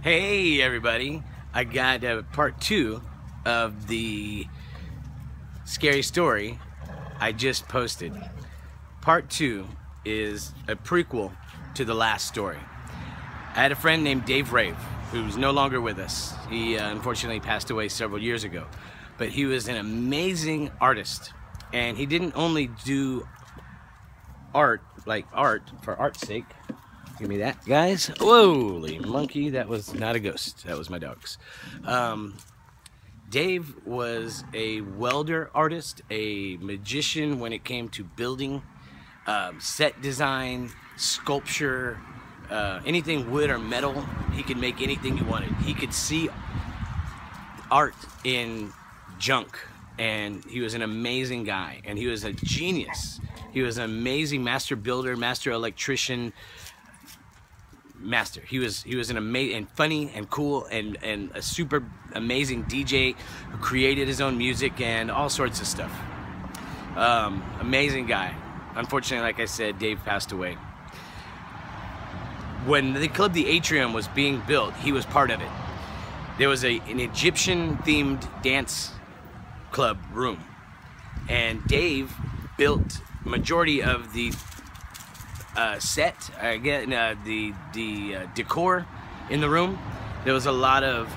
Hey everybody, I got part 2 of the scary story I just posted. Part 2 is a prequel to the last story. I had a friend named Dave Rave who's no longer with us. He unfortunately passed away several years ago, but he was an amazing artist, and he didn't only do art, like art for art's sake. Give me that, guys. Holy monkey, that was not a ghost. That was my dogs. Dave was a welder artist, a magician when it came to building, set design, sculpture, anything wood or metal. He could make anything he wanted. He could see art in junk, and he was an amazing guy, and he was a genius. He was an amazing master builder, master electrician, master. He was an amazing and funny and cool and a super amazing DJ who created his own music and all sorts of stuff. Amazing guy. Unfortunately, like I said, Dave passed away. When the club, the Atrium, was being built, he was part of it. There was an Egyptian-themed dance club room, and Dave built majority of the set, again, the decor in the room. There was a lot of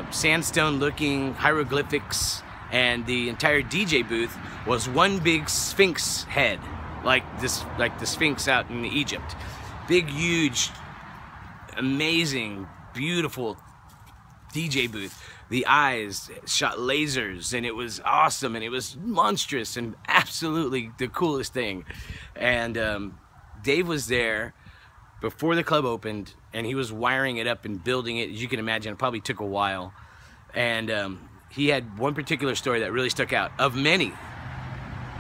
sandstone-looking hieroglyphics, and the entire DJ booth was one big sphinx head, like the sphinx out in Egypt. Big, huge, amazing, beautiful DJ booth. The eyes shot lasers, and it was awesome, and it was monstrous and absolutely the coolest thing. And Dave was there before the club opened, and he was wiring it up and building it. As you can imagine, it probably took a while. And he had one particular story that really stuck out, of many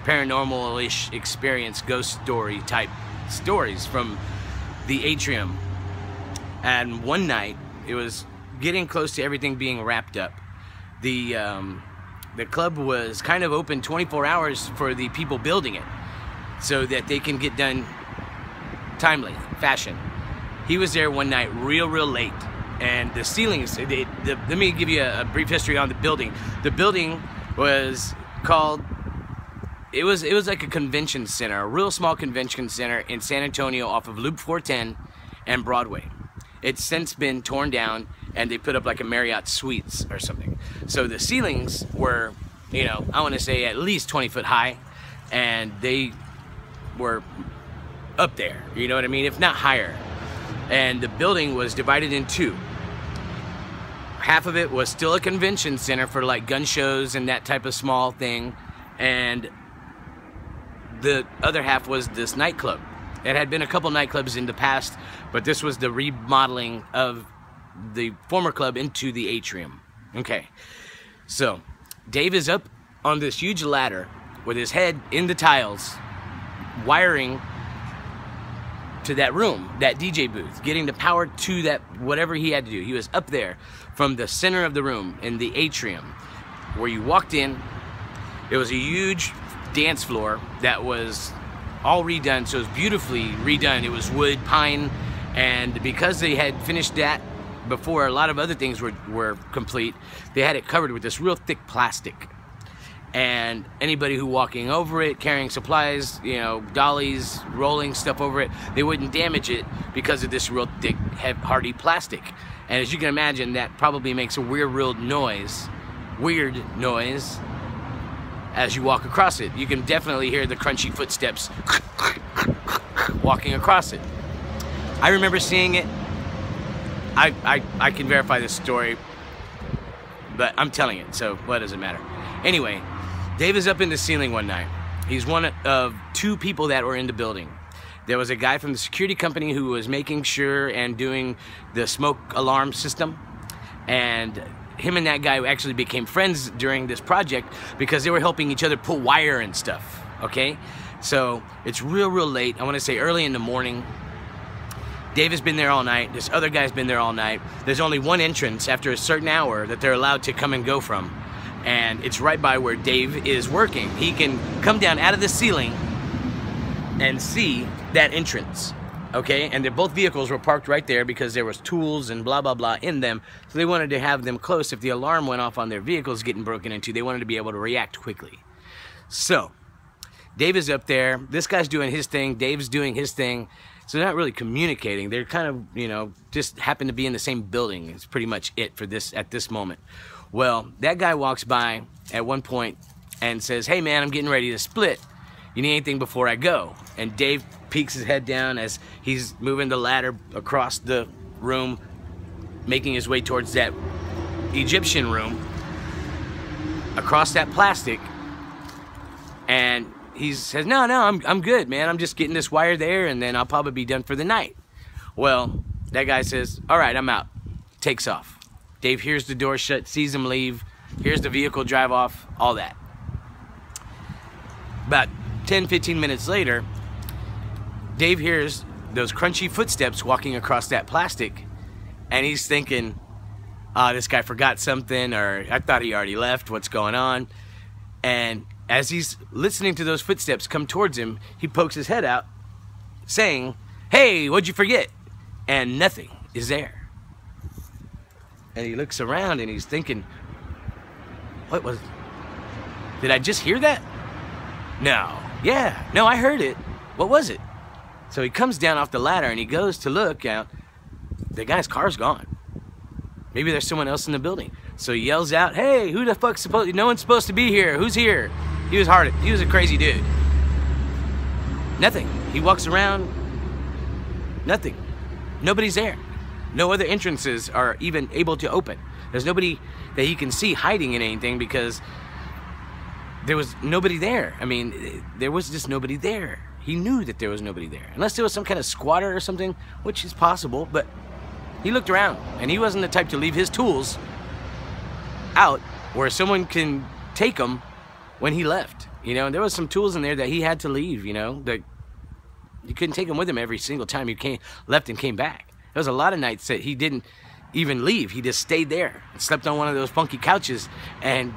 paranormal-ish experience, ghost story type stories from the Atrium. And one night, it was getting close to everything being wrapped up. The club was kind of open 24 hours for the people building it, so that they can get done timely fashion. He was there one night real late, and the ceilings, let me give you a brief history on the building. The building was called, it was like a convention center, a real small convention center in San Antonio off of Loop 410 and Broadway. It's since been torn down, and they put up like a Marriott Suites or something. So the ceilings were, you know, I want to say at least 20 foot high, and they were up there, you know what I mean, if not higher. And the building was divided in two. Half of it was still a convention center for like gun shows and that type of small thing, and the other half was this nightclub. It had been a couple nightclubs in the past, but this was the remodeling of the former club into the Atrium. Okay, so Dave is up on this huge ladder with his head in the tiles, wiring to that room, that DJ booth, getting the power to that, whatever he had to do. He was up there from the center of the room in the Atrium, where you walked in. There was a huge dance floor that was all redone, so it was beautifully redone. It was wood, pine, and because they had finished that before a lot of other things were complete, they had it covered with this real thick plastic. And anybody who walking over it, carrying supplies, you know, dollies, rolling stuff over it, they wouldn't damage it because of this real thick, hardy plastic. And as you can imagine, that probably makes a weird noise as you walk across it. You can definitely hear the crunchy footsteps walking across it. I remember seeing it. I can verify this story, but I'm telling it, so what does it matter? Anyway, Dave is up in the ceiling one night. He's one of two people that were in the building. There was a guy from the security company who was making sure and doing the smoke alarm system, and him and that guy actually became friends during this project because they were helping each other pull wire and stuff, okay? So it's real late. I want to say early in the morning. Dave has been there all night. This other guy's been there all night. There's only one entrance after a certain hour that they're allowed to come and go from, and it's right by where Dave is working. He can come down out of the ceiling and see that entrance. Okay, and both vehicles were parked right there because there was tools and blah, blah, blah in them. So they wanted to have them close. If the alarm went off on their vehicles getting broken into, they wanted to be able to react quickly. So Dave is up there. This guy's doing his thing. Dave's doing his thing. So they're not really communicating. They're kind of, you know, just happen to be in the same building. It's pretty much it for this at this moment. Well, that guy walks by at one point and says, "Hey, man, I'm getting ready to split. You need anything before I go?" And Dave peeks his head down as he's moving the ladder across the room, making his way towards that Egyptian room, across that plastic. And he says, no, I'm good, man. I'm just getting this wire there, and then I'll probably be done for the night. Well, that guy says, all right, I'm out. Takes off. Dave hears the door shut, sees him leave, hears the vehicle drive off, all that. About 10, 15 minutes later, Dave hears those crunchy footsteps walking across that plastic, and he's thinking, this guy forgot something, or I thought he already left, what's going on? And as he's listening to those footsteps come towards him, he pokes his head out, saying, "Hey, what'd you forget?" And nothing is there. And he looks around and he's thinking, did I just hear that? No. Yeah, no, I heard it. What was it? So he comes down off the ladder and he goes to look out. The guy's car's gone. Maybe there's someone else in the building. So he yells out, "Hey, who the fuck's supposed? No one's supposed to be here. Who's here?" He was hard. He was a crazy dude. Nothing. He walks around. Nothing. Nobody's there. No other entrances are even able to open. There's nobody that he can see hiding in anything because there was nobody there. I mean, there was just nobody there. He knew that there was nobody there. Unless there was some kind of squatter or something, which is possible, but he looked around and he wasn't the type to leave his tools out where someone can take them when he left. You know, there was some tools in there that he had to leave, you know, that you couldn't take them with him every single time you left and came back. There was a lot of nights that he didn't even leave. He just stayed there and slept on one of those funky couches and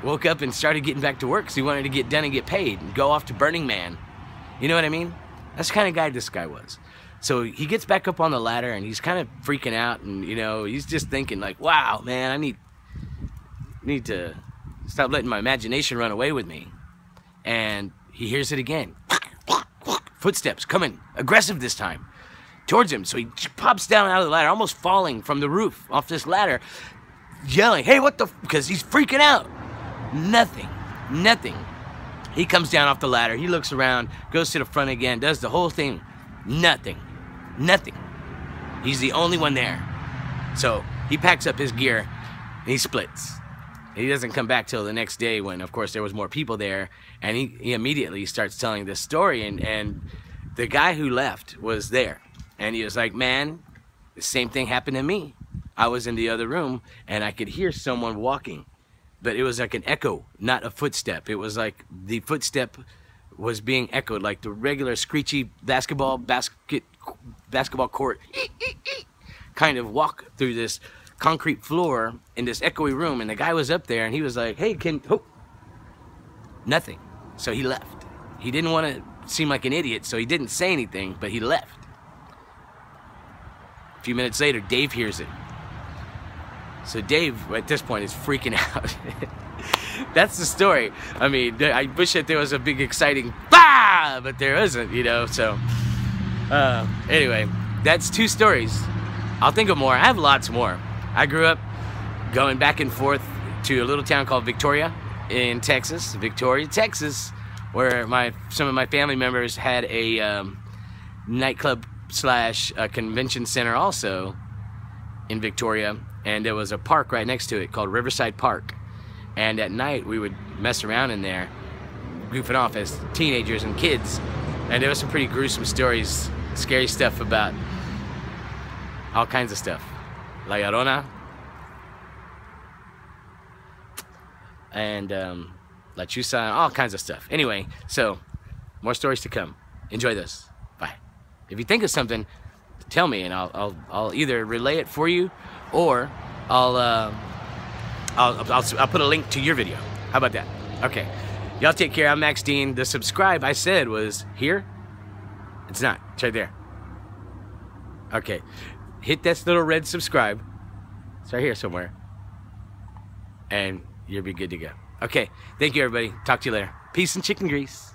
woke up and started getting back to work because he wanted to get done and get paid and go off to Burning Man. You know what I mean? That's the kind of guy this guy was. So he gets back up on the ladder and he's kind of freaking out, and you know, he's just thinking like, wow, man, I need to stop letting my imagination run away with me. And he hears it again. Footsteps coming, aggressive this time, towards him. So he pops down out of the ladder, almost falling from the roof off this ladder, yelling, "Hey, what the f-" because he's freaking out. Nothing. He comes down off the ladder, he looks around, goes to the front again, does the whole thing. Nothing. He's the only one there. So he packs up his gear and he splits. He doesn't come back till the next day when, of course, there was more people there, and he immediately starts telling this story, and the guy who left was there, and he was like, "Man, the same thing happened to me. I was in the other room, and I could hear someone walking, but it was like an echo, not a footstep. It was like the footstep was being echoed, like the regular screechy basketball court kind of walk through this concrete floor in this echoey room." And the guy was up there and he was like, "Hey, nothing." So he left. He didn't want to seem like an idiot, so he didn't say anything, but he left. A few minutes later, Dave hears it. So Dave, at this point, is freaking out. That's the story. I mean, I wish that there was a big exciting "bah!" but there isn't, you know. So anyway, that's 2 stories. I'll think of more. I have lots more. I grew up going back and forth to a little town called Victoria in Texas, where some of my family members had a nightclub / convention center also in Victoria, and there was a park right next to it called Riverside Park. And at night we would mess around in there, goofing off as teenagers and kids, and there was some pretty gruesome stories, scary stuff about all kinds of stuff. La Llorona and La Chusa, all kinds of stuff. Anyway, so more stories to come. Enjoy this. Bye. If you think of something, tell me, and I'll either relay it for you, or I'll put a link to your video. How about that? Okay. Y'all take care. I'm Max Dean. The subscribe I said was here. It's not. It's right there. Okay. Hit that little red subscribe. It's right here somewhere. And you'll be good to go. Okay. Thank you, everybody. Talk to you later. Peace and chicken grease.